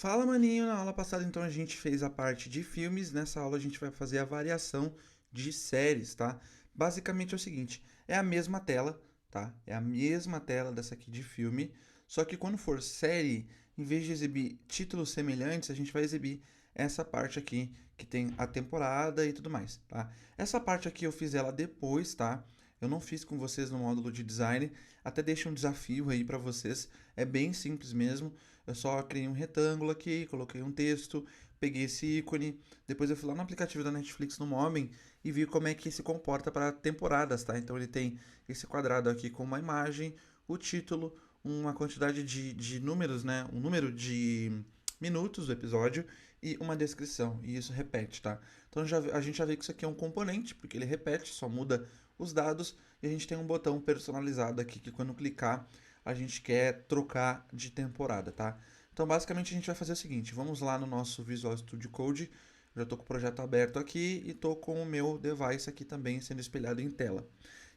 Fala, maninho! Na aula passada, então, a gente fez a parte de filmes. Nessa aula, a gente vai fazer a variação de séries, tá? Basicamente é o seguinte: é a mesma tela, tá? É a mesma tela dessa aqui de filme. Só que quando for série, em vez de exibir títulos semelhantes, a gente vai exibir essa parte aqui, que tem a temporada e tudo mais, tá? Essa parte aqui eu fiz ela depois, tá? Eu não fiz com vocês no módulo de design. Até deixo um desafio aí para vocês. É bem simples mesmo. Eu só criei um retângulo aqui, coloquei um texto, peguei esse ícone, depois eu fui lá no aplicativo da Netflix no Mobbing e vi como é que se comporta para temporadas, tá? Então ele tem esse quadrado aqui com uma imagem, o título, uma quantidade de números, né? Um número de minutos do episódio e uma descrição, e isso repete, tá? Então a gente já vê que isso aqui é um componente, porque ele repete, só muda os dados, e a gente tem um botão personalizado aqui que quando clicar a gente quer trocar de temporada, tá? Então, basicamente, a gente vai fazer o seguinte: vamos lá no nosso Visual Studio Code. Eu já estou com o projeto aberto aqui e estou com o meu device aqui também sendo espelhado em tela.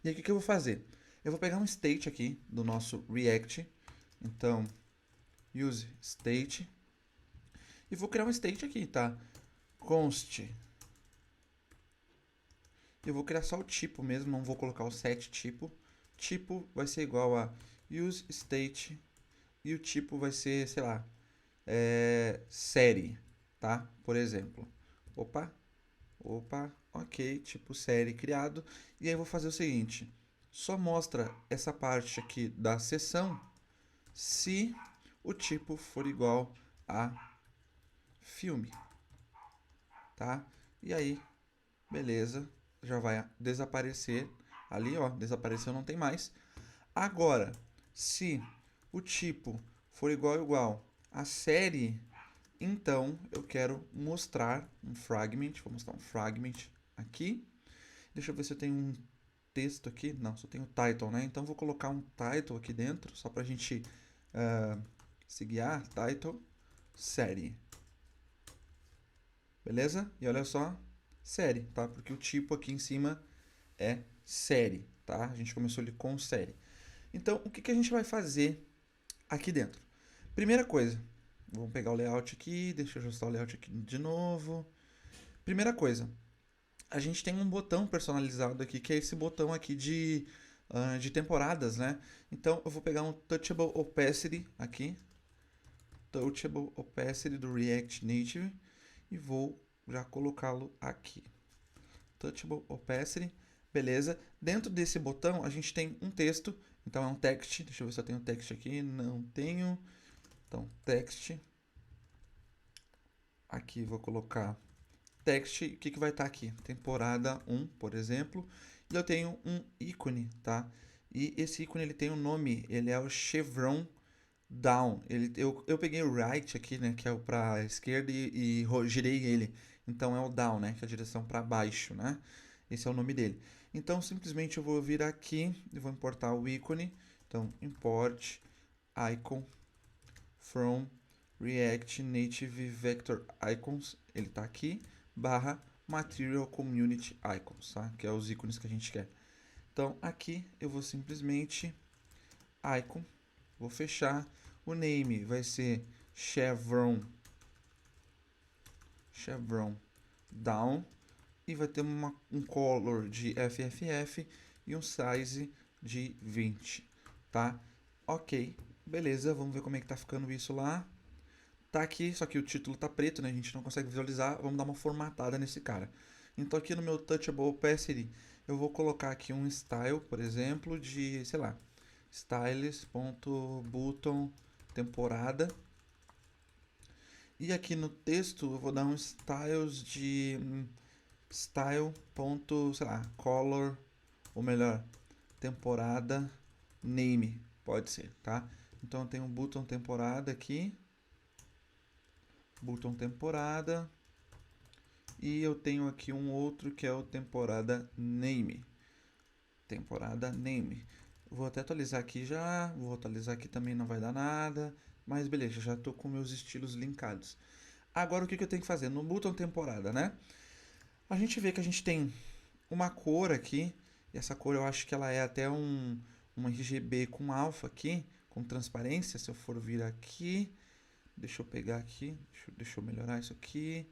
E aí, o que eu vou fazer? Eu vou pegar um state aqui do nosso React. Então, use state. E vou criar um state aqui, tá? Const. Eu vou criar só o tipo mesmo, não vou colocar o set tipo. Tipo vai ser igual a use state e o tipo vai ser, sei lá, série, tá? Por exemplo. Opa, opa, ok, tipo série criado. E aí eu vou fazer o seguinte: só mostra essa parte aqui da seção se o tipo for igual a filme, tá? E aí, beleza, já vai desaparecer ali, ó, desapareceu, não tem mais. Agora, se o tipo for igual a série, então eu quero mostrar um fragment, vou mostrar um fragment aqui. Deixa eu ver se eu tenho um texto aqui. Não, só tenho title, né? Então vou colocar um title aqui dentro, só pra gente se guiar. Title, série. Beleza? E olha só, série, tá? Porque o tipo aqui em cima é série, tá? A gente começou ali com série. Então, o que, que a gente vai fazer aqui dentro? Primeira coisa, vamos pegar o layout aqui, deixa eu ajustar o layout aqui de novo. Primeira coisa, a gente tem um botão personalizado aqui, que é esse botão aqui de temporadas, né? Então, eu vou pegar um Touchable Opacity aqui, Touchable Opacity do React Native, e vou já colocá-lo aqui. Touchable Opacity, beleza. Dentro desse botão a gente tem um texto, então é um text. Deixa eu ver se eu tenho text aqui, não tenho. Então, text. Aqui vou colocar text. O que, que vai estar aqui? Temporada 1, por exemplo. E eu tenho um ícone, tá? E esse ícone ele tem um nome, ele é o chevron down. Eu peguei o right aqui, né, que é o para esquerda e girei ele. Então é o down, né, que é a direção para baixo, né? Esse é o nome dele. Então simplesmente eu vou vir aqui e vou importar o ícone. Então import icon from React Native Vector Icons. Ele está aqui barra Material Community Icons, tá? Que é os ícones que a gente quer. Então aqui eu vou simplesmente icon, vou fechar. O name vai ser chevron down e vai ter um color de FFF e um size de 20, tá? Ok, beleza, vamos ver como é que tá ficando isso lá. Tá aqui, só que o título tá preto, né? A gente não consegue visualizar. Vamos dar uma formatada nesse cara. Então aqui no meu Touchable Opacity, eu vou colocar aqui um style, por exemplo, de, sei lá, styles.button temporada. E aqui no texto eu vou dar um styles de style. Sei lá, color, ou melhor, temporada name, pode ser, tá? Então eu tenho um button temporada aqui, button temporada, e eu tenho aqui um outro que é o temporada name. Temporada name. Vou até atualizar aqui já, vou atualizar aqui também, não vai dar nada, mas beleza, já estou com meus estilos linkados. Agora o que, que eu tenho que fazer? No botão temporada, né? A gente vê que a gente tem uma cor aqui, e essa cor eu acho que ela é até um RGB com alfa aqui, com transparência. Se eu for vir aqui, Deixa eu pegar aqui, deixa eu melhorar isso aqui.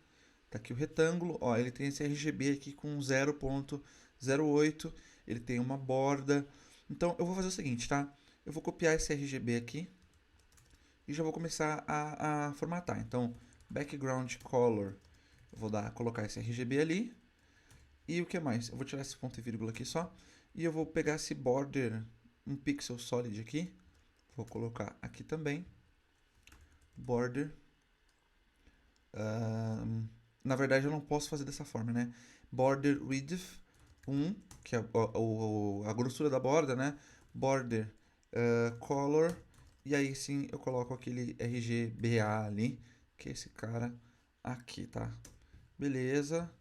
Tá aqui o retângulo, ó, ele tem esse RGB aqui com 0.08, ele tem uma borda. Então eu vou fazer o seguinte, tá? Eu vou copiar esse RGB aqui e já vou começar a formatar. Então, background color, eu vou colocar esse RGB ali. E o que mais? Eu vou tirar esse ponto e vírgula aqui só. E eu vou pegar esse border, um pixel solid aqui. Vou colocar aqui também. Border. Na verdade, eu não posso fazer dessa forma, né? Border width 1, que é a grossura da borda, né? Border color. E aí sim eu coloco aquele RGBA ali, que é esse cara aqui, tá? Beleza.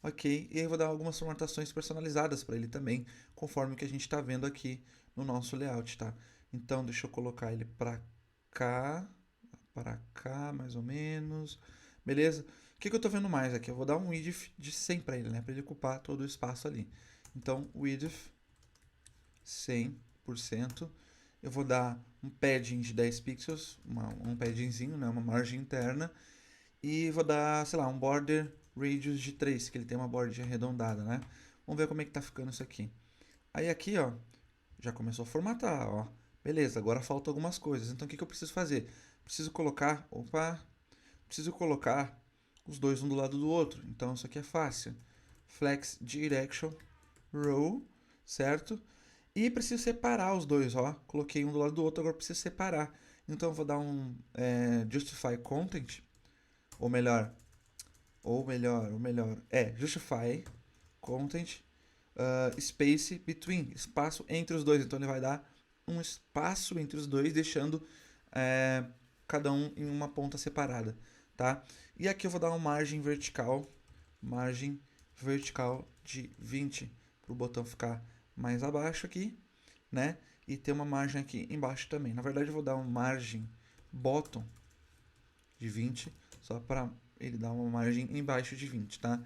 Ok. E aí eu vou dar algumas formatações personalizadas para ele também, conforme o que a gente está vendo aqui no nosso layout, tá? Então deixa eu colocar ele para cá, mais ou menos. Beleza? O que eu estou vendo mais aqui? Eu vou dar um width de 100 para ele, né? Para ele ocupar todo o espaço ali. Então, width 100%. Eu vou dar um padding de 10 pixels, um paddingzinho, né? Uma margem interna. E vou dar, sei lá, um border radius de 3, que ele tem uma bordinha arredondada, né? Vamos ver como é que tá ficando isso aqui. Aí aqui, ó, já começou a formatar, ó. Beleza, agora faltam algumas coisas. Então o que eu preciso fazer? Preciso colocar os dois um do lado do outro. Então isso aqui é fácil. Flex Direction Row, certo? E preciso separar os dois, ó. Coloquei um do lado do outro, agora preciso separar. Então eu vou dar um Justify Content, ou melhor, Justify Content Space Between, espaço entre os dois. Então ele vai dar um espaço entre os dois, deixando cada um em uma ponta separada, tá? E aqui eu vou dar uma margem vertical de 20, para o botão ficar mais abaixo aqui, né? E ter uma margem aqui embaixo também. Na verdade eu vou dar uma margem bottom de 20, só para ele dar uma margem embaixo de 20, tá?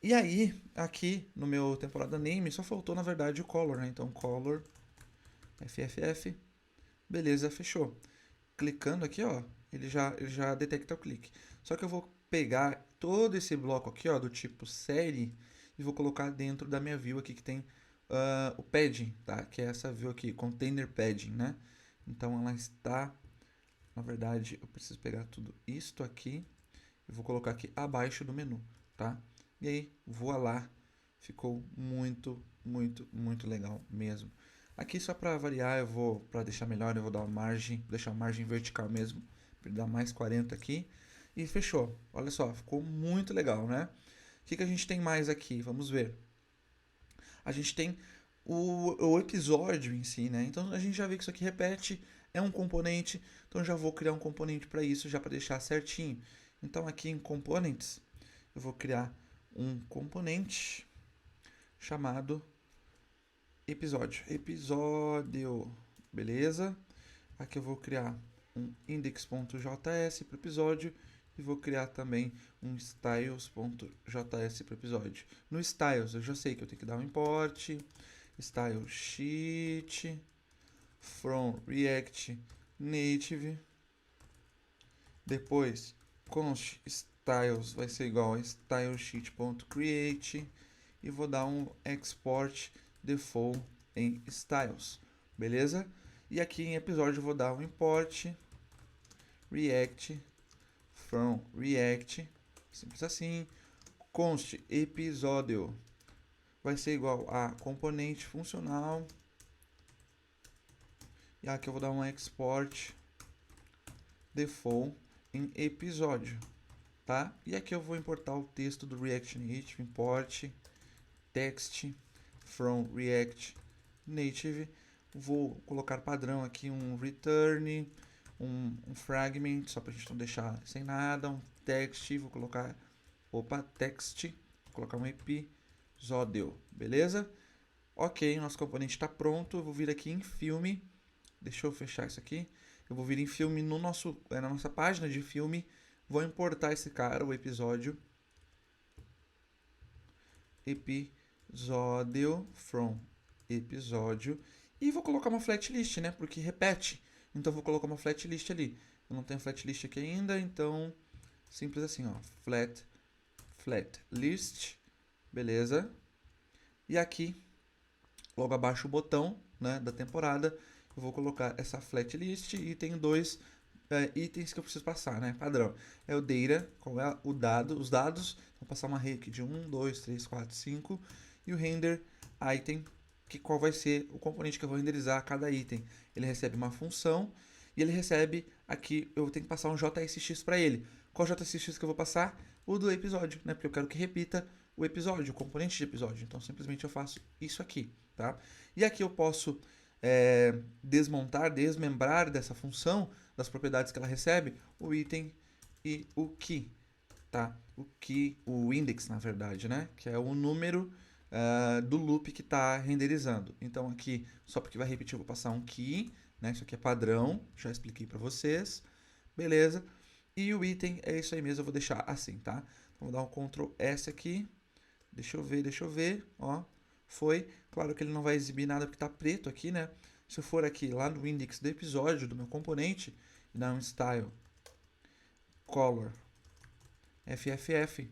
E aí, aqui no meu temporada name, só faltou na verdade o color, né? Então color, FFF, beleza, fechou. Clicando aqui, ó, ele já detecta o clique. Só que eu vou pegar todo esse bloco aqui, ó, do tipo série, e vou colocar dentro da minha view aqui que tem o padding, tá? Que é essa view aqui, container padding, né? Então ela está, na verdade, eu preciso pegar tudo isto aqui e vou colocar aqui abaixo do menu, tá? E aí, voilá, ficou muito, muito, muito legal mesmo. Aqui só para variar, para deixar melhor, eu vou dar uma margem, deixar a margem vertical mesmo, para dar mais 40 aqui. E fechou. Olha só, ficou muito legal, né? O que a gente tem mais aqui? Vamos ver. A gente tem o episódio em si, né? Então a gente já vê que isso aqui repete, é um componente, então já vou criar um componente para isso, já para deixar certinho. Então aqui em Components, eu vou criar um componente chamado episódio, beleza? Aqui eu vou criar um index.js para o episódio e vou criar também um styles.js para o episódio. No styles eu já sei que eu tenho que dar um import, style sheet from React Native, depois const styles vai ser igual a stylesheet.create e vou dar um export default em styles, beleza? E aqui em episódio eu vou dar um import react from react, simples assim, const episódio vai ser igual a componente funcional, e aqui eu vou dar um export default em episódio, tá? E aqui eu vou importar o texto do React Native, import text from React Native. Vou colocar padrão aqui um return, um fragment, só para a gente não deixar sem nada, um text, vou colocar, text, vou colocar um episódio, beleza? Ok, nosso componente está pronto, eu vou vir aqui em filme, deixa eu fechar isso aqui, eu vou vir em filme no na nossa página de filme, vou importar esse cara, o episódio from episódio, e vou colocar uma flat list, né? Porque repete. Então vou colocar uma flat list ali. Eu não tenho flat list aqui ainda, então simples assim, ó, flat list, beleza? E aqui, logo abaixo o botão, né, da temporada, eu vou colocar essa flat list e tem dois itens que eu preciso passar, né, padrão. É o data, qual é o dado, os dados, vou passar uma array aqui de 1, 2, 3, 4, 5, e o render item, que qual vai ser o componente que eu vou renderizar cada item. Ele recebe uma função e ele recebe aqui, eu tenho que passar um JSX para ele. Qual JSX que eu vou passar? O do episódio, né? Porque eu quero que repita o episódio, o componente de episódio. Então simplesmente eu faço isso aqui, tá? E aqui eu posso desmembrar dessa função, das propriedades que ela recebe, o item e o key, tá? O index, na verdade, né? Que é o número do loop que está renderizando. Então aqui, só porque vai repetir, eu vou passar um key, né? Isso aqui é padrão, já expliquei para vocês. Beleza? E o item é isso aí mesmo, eu vou deixar assim, tá? Então vou dar um Ctrl S aqui. Deixa eu ver, ó. Foi. Claro que ele não vai exibir nada porque tá preto aqui, né? Se eu for aqui lá no index do episódio, do meu componente, e dar um style, color, FFF,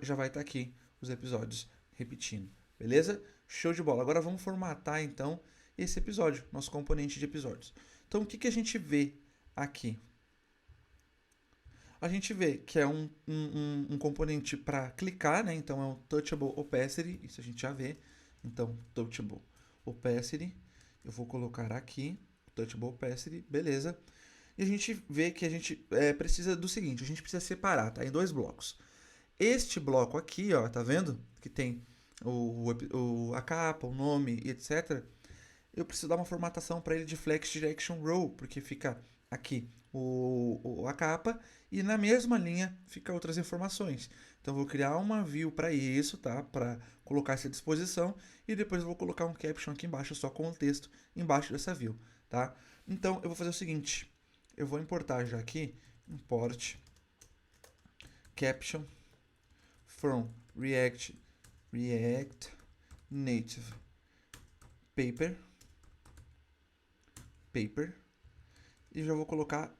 já vai estar aqui os episódios repetindo, beleza? Show de bola. Agora vamos formatar então esse episódio, nosso componente de episódios. Então o que a gente vê aqui? A gente vê que é um componente para clicar, né? Então é o Touchable Opacity, isso a gente já vê. Então, Touchable Opacity, eu vou colocar aqui, Touchable Opacity, beleza. E a gente vê que a gente precisa do seguinte, a gente precisa separar, tá? Em dois blocos. Este bloco aqui, ó, tá vendo? Que tem a capa, o nome e etc. Eu preciso dar uma formatação para ele de Flex Direction Row, porque fica aqui a capa e na mesma linha fica outras informações. Então vou criar uma view para isso, tá? Para colocar essa disposição e depois eu vou colocar um caption aqui embaixo só com o texto embaixo dessa view, tá? Então eu vou fazer o seguinte, eu vou importar já aqui, import caption from React Native paper e já vou colocar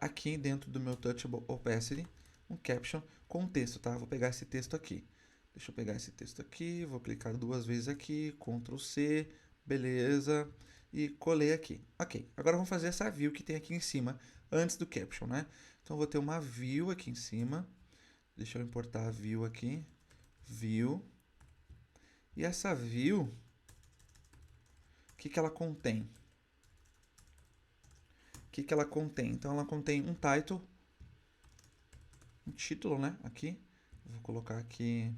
aqui dentro do meu Touchable Opacity um caption com texto, tá? Vou pegar esse texto aqui. Deixa eu pegar esse texto aqui, vou clicar duas vezes aqui, Ctrl C, beleza, e colei aqui. Ok, agora vamos fazer essa view que tem aqui em cima, antes do caption, né? Então vou ter uma view aqui em cima, deixa eu importar a view aqui, view, e essa view, o que ela contém? O que ela contém? Então ela contém um title, um título, né? Aqui. Vou colocar aqui.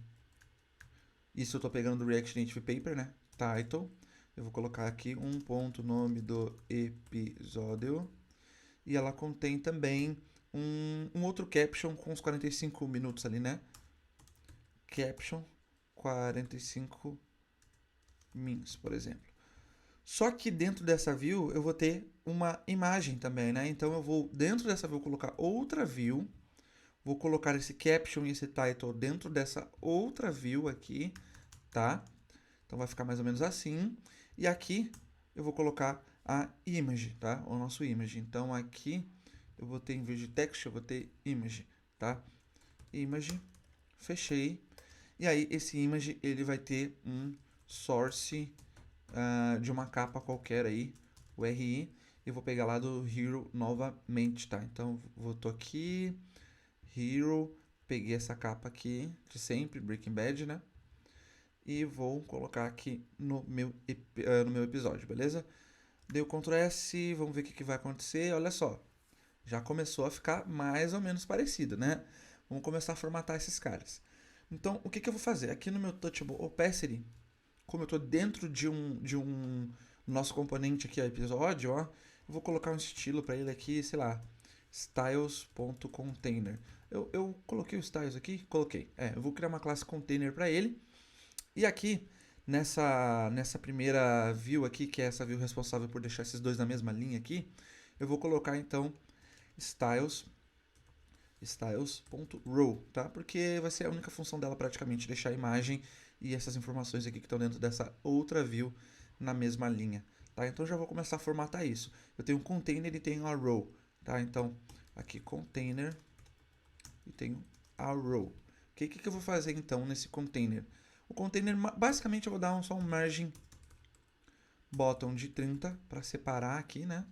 Isso eu tô pegando do React Native Paper, né? Title. Eu vou colocar aqui um ponto nome do episódio. E ela contém também um outro caption com os 45 minutos ali, né? Caption 45 mins, por exemplo. Só que dentro dessa view eu vou ter uma imagem também, né? Então eu vou, dentro dessa view, colocar outra view. Vou colocar esse caption e esse title dentro dessa outra view aqui, tá? Então vai ficar mais ou menos assim. E aqui eu vou colocar a image, tá? O nosso image. Então aqui eu vou ter, em vez de text, eu vou ter image, tá? Image, fechei. E aí esse image ele vai ter um source de uma capa qualquer aí, o RI. Eu vou pegar lá do Hero novamente, tá? Então voltou aqui, Hero, peguei essa capa aqui de sempre, Breaking Bad, né? E vou colocar aqui no meu episódio, beleza? Dei o Ctrl S, vamos ver o que vai acontecer. Olha só, já começou a ficar mais ou menos parecido, né? Vamos começar a formatar esses caras. Então, o que eu vou fazer? Aqui no meu Touchable Opacity, como eu estou dentro de um nosso componente aqui, episódio, ó, eu vou colocar um estilo para ele aqui, sei lá, styles.container. Eu coloquei o styles aqui? Coloquei. Eu vou criar uma classe container para ele. E aqui, nessa primeira view aqui, que é essa view responsável por deixar esses dois na mesma linha aqui, eu vou colocar então styles.row, tá? Porque vai ser a única função dela praticamente, deixar a imagem e essas informações aqui que estão dentro dessa outra view na mesma linha, tá? Então já vou começar a formatar isso. Eu tenho um container e tenho a row, tá? Então aqui container e tenho a row. O que eu vou fazer então nesse container? O container, basicamente eu vou dar só um margin bottom de 30 para separar aqui, né?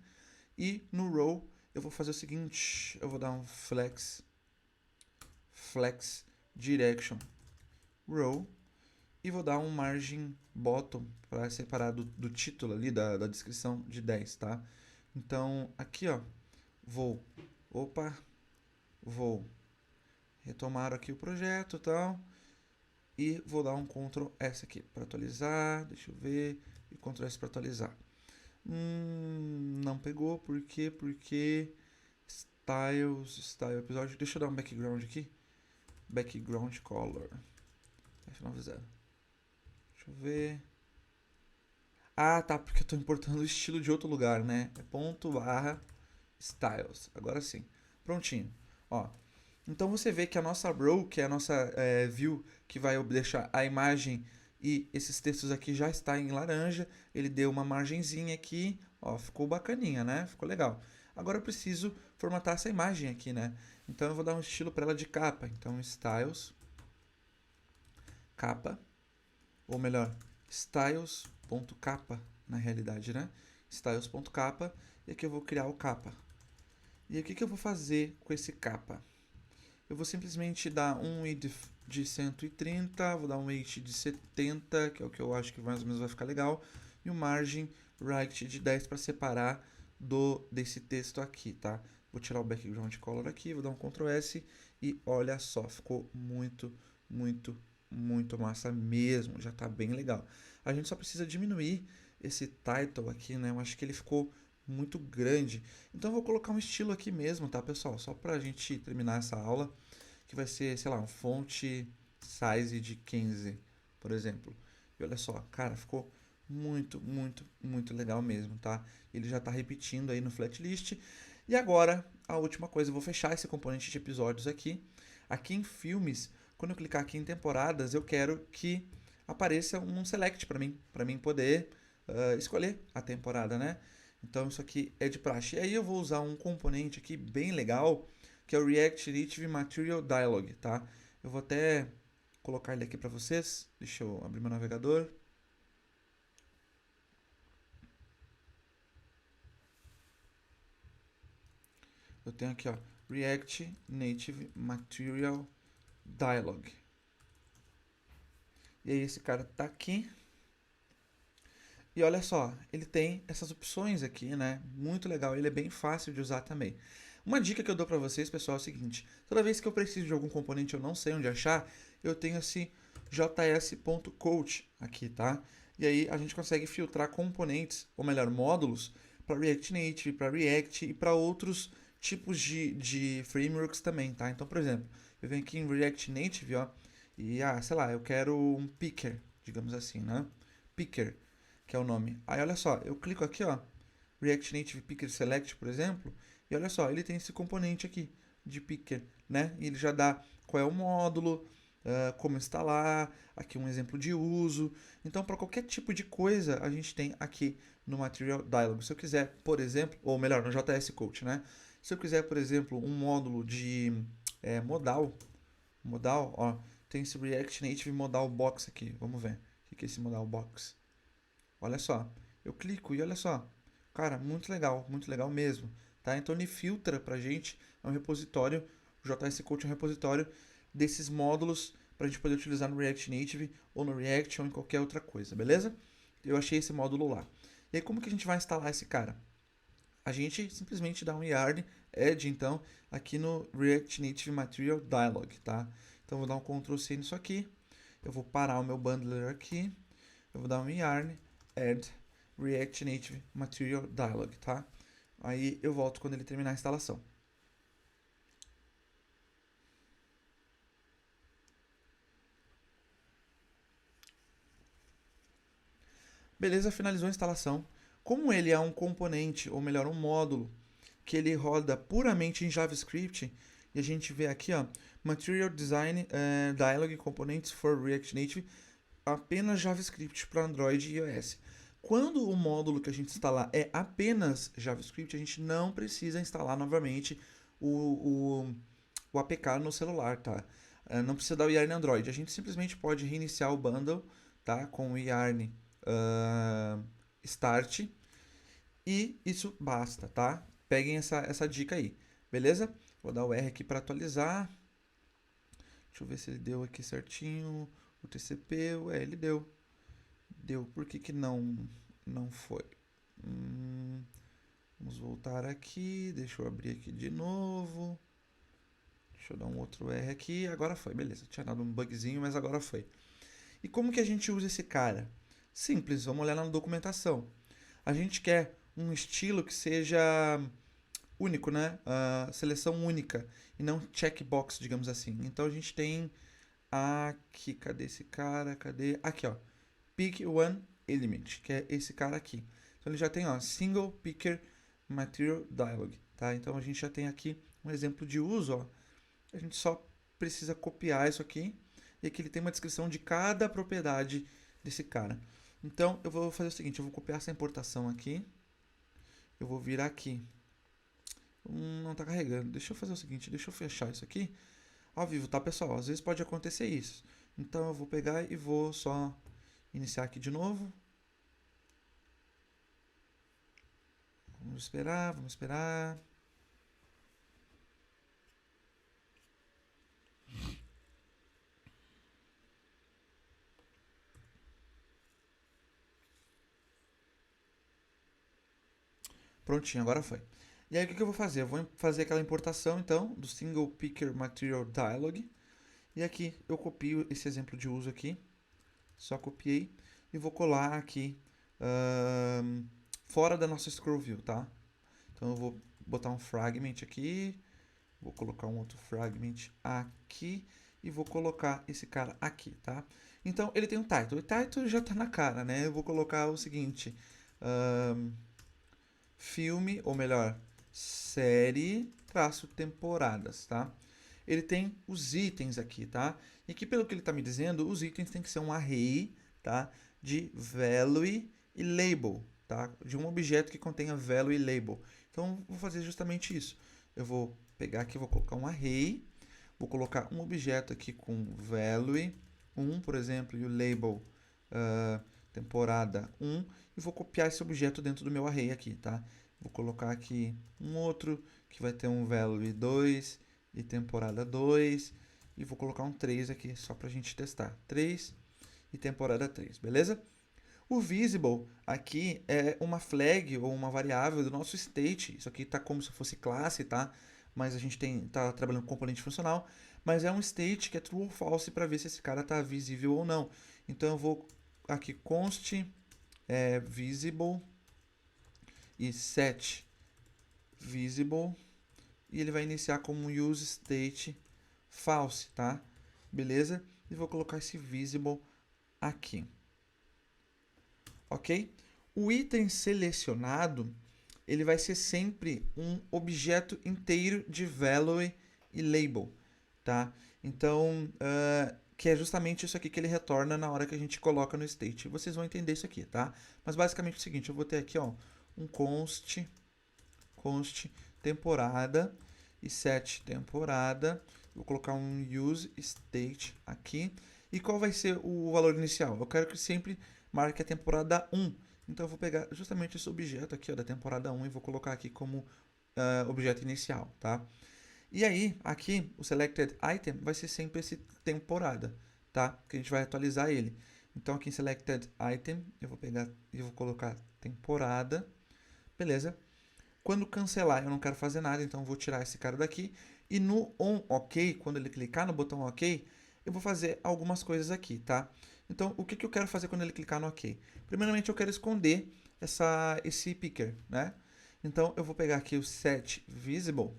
E no row eu vou fazer o seguinte, eu vou dar um flex direction row e vou dar um margin bottom para separar do título ali, da descrição de 10, tá? Então aqui ó, vou retomar aqui o projeto e tal, e vou dar um Ctrl S aqui para atualizar, deixa eu ver, e Ctrl S para atualizar. Não pegou, por quê? Porque style episódio, deixa eu dar um background aqui, background color, F90, deixa eu ver, tá, porque eu tô importando o estilo de outro lugar, né, é ponto barra styles, agora sim, prontinho, ó. Então você vê que a nossa row, que é a nossa view, que vai deixar a imagem e esses textos aqui já está em laranja. Ele deu uma margenzinha aqui, ó, ficou bacaninha, né? Ficou legal. Agora eu preciso formatar essa imagem aqui, né? Então eu vou dar um estilo para ela de capa. Então styles, capa, ou melhor, styles.capa na realidade, né? Styles.capa, e aqui eu vou criar o capa. E o que eu vou fazer com esse capa? Eu vou simplesmente dar um width de 130, vou dar um height de 70, que é o que eu acho que mais ou menos vai ficar legal, e um margin right de 10 para separar desse texto aqui, tá? Vou tirar o background color aqui, vou dar um Ctrl S e olha só, ficou muito, muito, muito massa mesmo, já tá bem legal. A gente só precisa diminuir esse title aqui, né? Eu acho que ele ficou muito grande. Então eu vou colocar um estilo aqui mesmo, tá, pessoal? Só pra gente terminar essa aula, que vai ser, sei lá, um font size de 15, por exemplo. E olha só, cara, ficou muito, muito, muito legal mesmo, tá? Ele já tá repetindo aí no flatlist. E agora, a última coisa, eu vou fechar esse componente de episódios aqui. Aqui em filmes, quando eu clicar aqui em temporadas, eu quero que apareça um select para mim poder escolher a temporada, né? Então isso aqui é de praxe. E aí eu vou usar um componente aqui bem legal, que é o React Native Material Dialog, tá? Eu vou até colocar ele aqui para vocês. Deixa eu abrir meu navegador. Eu tenho aqui, ó, React Native Material Dialog. E aí esse cara tá aqui. E olha só, ele tem essas opções aqui, né? Muito legal, ele é bem fácil de usar também. Uma dica que eu dou para vocês, pessoal, é o seguinte: toda vez que eu preciso de algum componente e eu não sei onde achar, eu tenho esse js.coach aqui, tá? E aí a gente consegue filtrar componentes, ou melhor, módulos, para React Native, para React e para outros tipos de frameworks também, tá? Então, por exemplo, eu venho aqui em React Native, ó, e, sei lá, eu quero um picker, digamos assim, né? Picker, que é o nome. Aí olha só, eu clico aqui, ó, React Native Picker Select, por exemplo, e olha só, ele tem esse componente aqui de picker, né? E ele já dá qual é o módulo, como instalar, aqui um exemplo de uso. Então, para qualquer tipo de coisa, a gente tem aqui no Material Dialog. Se eu quiser, por exemplo, ou melhor, no JS Coach, né? Se eu quiser, por exemplo, um módulo de modal, ó, tem esse React Native Modal Box aqui. Vamos ver. O que é esse Modal Box? Olha só, eu clico e olha só, cara, muito legal mesmo, tá? Então ele filtra pra gente, é um repositório, o JS Code é um repositório desses módulos pra gente poder utilizar no React Native ou no React ou em qualquer outra coisa, beleza? Eu achei esse módulo lá. E aí como que a gente vai instalar esse cara? A gente simplesmente dá um yarn add, então, aqui no React Native Material Dialog, tá? Então eu vou dar um Ctrl C nisso aqui, eu vou parar o meu bundler aqui, eu vou dar um yarn add React Native Material Dialog, tá? Aí eu volto quando ele terminar a instalação. Beleza, finalizou a instalação. Como ele é um componente, ou melhor, um módulo, que ele roda puramente em JavaScript, e a gente vê aqui, ó, Material Design Dialog Components for React Native, apenas JavaScript para Android e iOS. Quando o módulo que a gente instalar é apenas JavaScript, a gente não precisa instalar novamente o APK no celular, tá? Não precisa dar o yarn Android. A gente simplesmente pode reiniciar o bundle, tá? Com o yarn start e isso basta, tá? Peguem essa dica aí, beleza? Vou dar o R aqui para atualizar. Deixa eu ver se ele deu aqui certinho. O TCP, ele deu. Deu. Por que não foi? Vamos voltar aqui. Deixa eu abrir aqui de novo. Deixa eu dar um outro R aqui. Agora foi, beleza. Tinha dado um bugzinho, mas agora foi. E como que a gente usa esse cara? Simples, vamos olhar na documentação. A gente quer um estilo que seja único, né? Seleção única e não checkbox, digamos assim. Então a gente tem aqui, cadê esse cara? Cadê? Aqui, ó. Pick one element, que é esse cara aqui. Então ele já tem, ó, single picker material dialog, tá? Então a gente já tem aqui um exemplo de uso, ó. A gente só precisa copiar isso aqui e aqui ele tem uma descrição de cada propriedade desse cara. Então eu vou fazer o seguinte, eu vou copiar essa importação aqui. Eu vou vir aqui. Não está carregando. Deixa eu fazer o seguinte, deixa eu fechar isso aqui ao vivo, tá, pessoal? Às vezes pode acontecer isso. Então eu vou pegar e vou só iniciar aqui de novo. Vamos esperar, vamos esperar. Prontinho, agora foi. E aí o que eu vou fazer? Eu vou fazer aquela importação, então, do Single Picker Material Dialog. E aqui eu copio esse exemplo de uso aqui. Só copiei. E vou colar aqui fora da nossa scroll view, tá? Então eu vou botar um fragment aqui. Vou colocar um outro fragment aqui. E vou colocar esse cara aqui, tá? Então ele tem um title. O title já tá na cara, né? Eu vou colocar o seguinte... filme, ou melhor, série, traço temporadas, tá? Ele tem os itens aqui, tá? E aqui, pelo que ele está me dizendo, os itens tem que ser um array, tá? De value e label, tá? De um objeto que contenha value e label. Então, vou fazer justamente isso. Eu vou pegar aqui, vou colocar um array, vou colocar um objeto aqui com value 1, por exemplo, e o label temporada 1, e vou copiar esse objeto dentro do meu array aqui, tá? Vou colocar aqui um outro que vai ter um value 2 e temporada 2, e vou colocar um 3 aqui só pra gente testar. 3 e temporada 3, beleza? O visible aqui é uma flag ou uma variável do nosso state. Isso aqui está como se fosse classe, tá? Mas a gente tá trabalhando com componente funcional, mas é um state que é true ou false para ver se esse cara está visível ou não. Então eu vou aqui const visible e set visible e ele vai iniciar como use state false, tá? Beleza? E vou colocar esse visible aqui. Ok? O item selecionado ele vai ser sempre um objeto inteiro de value e label, tá? Então, que é justamente isso aqui que ele retorna na hora que a gente coloca no state. Vocês vão entender isso aqui, tá? Mas basicamente é o seguinte, eu vou ter aqui, ó, um const temporada e set temporada. Vou colocar um use state aqui. E qual vai ser o valor inicial? Eu quero que sempre marque a temporada 1. Então eu vou pegar justamente esse objeto aqui, ó, da temporada 1 e vou colocar aqui como objeto inicial, tá? E aí, aqui, o selected item vai ser sempre esse temporada, tá? Que a gente vai atualizar ele. Então aqui em selected item, eu vou pegar e vou colocar temporada, beleza? Quando cancelar, eu não quero fazer nada, então eu vou tirar esse cara daqui. E no on OK, quando ele clicar no botão OK, eu vou fazer algumas coisas aqui, tá? Então, o que eu quero fazer quando ele clicar no OK? Primeiramente, eu quero esconder esse picker, né? Então, eu vou pegar aqui o set visible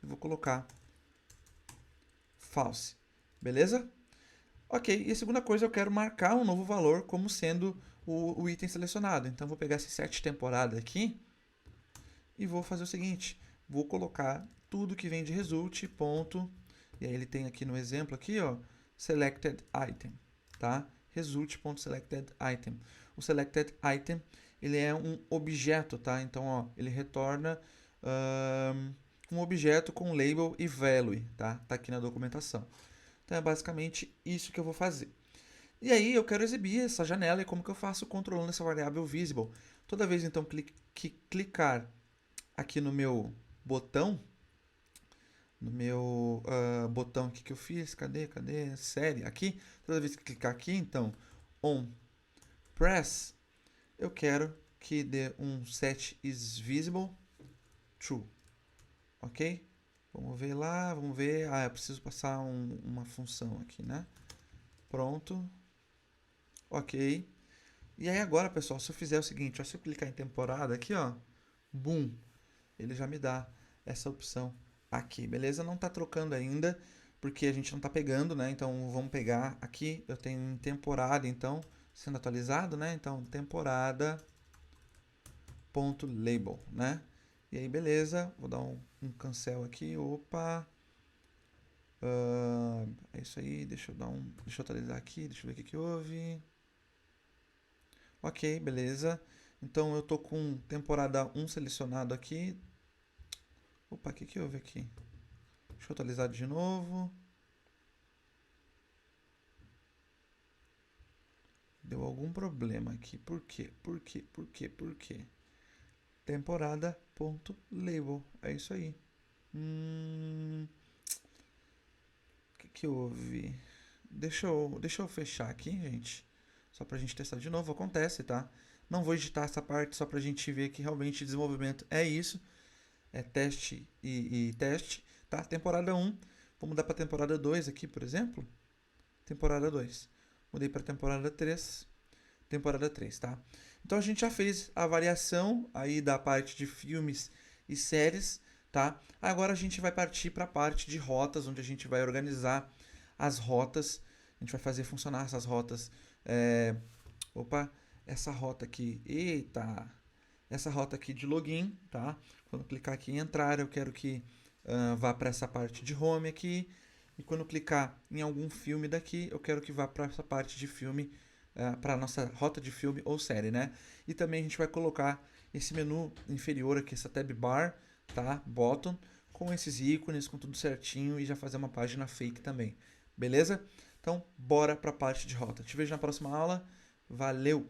e vou colocar false, beleza? Ok, e a segunda coisa, eu quero marcar um novo valor como sendo o item selecionado. Então, eu vou pegar esse set temporada aqui e vou fazer o seguinte, vou colocar tudo que vem de result, ponto, e aí ele tem aqui no exemplo aqui, ó, selected item, tá? Result.selected item. o selected item, ele é um objeto, tá? Então, ó, ele retorna um objeto com label e value, tá? Tá aqui na documentação. Então, é basicamente isso que eu vou fazer. E aí, eu quero exibir essa janela e como que eu faço controlando essa variável visible. Toda vez, então, que clicar aqui no meu botão, botão aqui que eu fiz, cadê, série, aqui, toda vez que clicar aqui, então, on press, eu quero que dê um set is visible true, ok? Vamos ver lá, vamos ver, eu preciso passar uma função aqui, né? Pronto, ok. E aí agora, pessoal, se eu fizer o seguinte, ó, se eu clicar em temporada aqui, ó, boom, ele já me dá essa opção aqui, beleza? Não está trocando ainda, porque a gente não está pegando, né? Então, vamos pegar aqui, eu tenho em temporada, então, sendo atualizado, né? Então, temporada.label, né? E aí, beleza, vou dar um cancel aqui, opa. É isso aí, deixa eu atualizar aqui, deixa eu ver o que houve. Ok, beleza. Então, eu tô com temporada 1 selecionado aqui. Opa, o que houve aqui? Deixa eu atualizar de novo. Deu algum problema aqui. Por quê? Por quê? Temporada.label. É isso aí. O que houve? Deixa eu fechar aqui, gente. Só pra gente testar de novo. Acontece, tá? Não vou editar essa parte só pra gente ver que realmente desenvolvimento é isso. É teste e teste, tá? Temporada 1. Vou mudar pra temporada 2 aqui, por exemplo. Temporada 2. Mudei pra temporada 3. Temporada 3, tá? Então a gente já fez a variação aí da parte de filmes e séries, tá? Agora a gente vai partir para a parte de rotas, onde a gente vai organizar as rotas. A gente vai fazer funcionar essas rotas. Opa, essa rota aqui, eita! Essa rota aqui de login, tá? Quando clicar aqui em entrar, eu quero que vá para essa parte de home aqui. E quando clicar em algum filme daqui, eu quero que vá para essa parte de filme, para a nossa rota de filme ou série, né? E também a gente vai colocar esse menu inferior aqui, essa tab bar, tá? Bottom, com esses ícones, com tudo certinho e já fazer uma página fake também, beleza? Então, bora para a parte de rota. Te vejo na próxima aula. Valeu!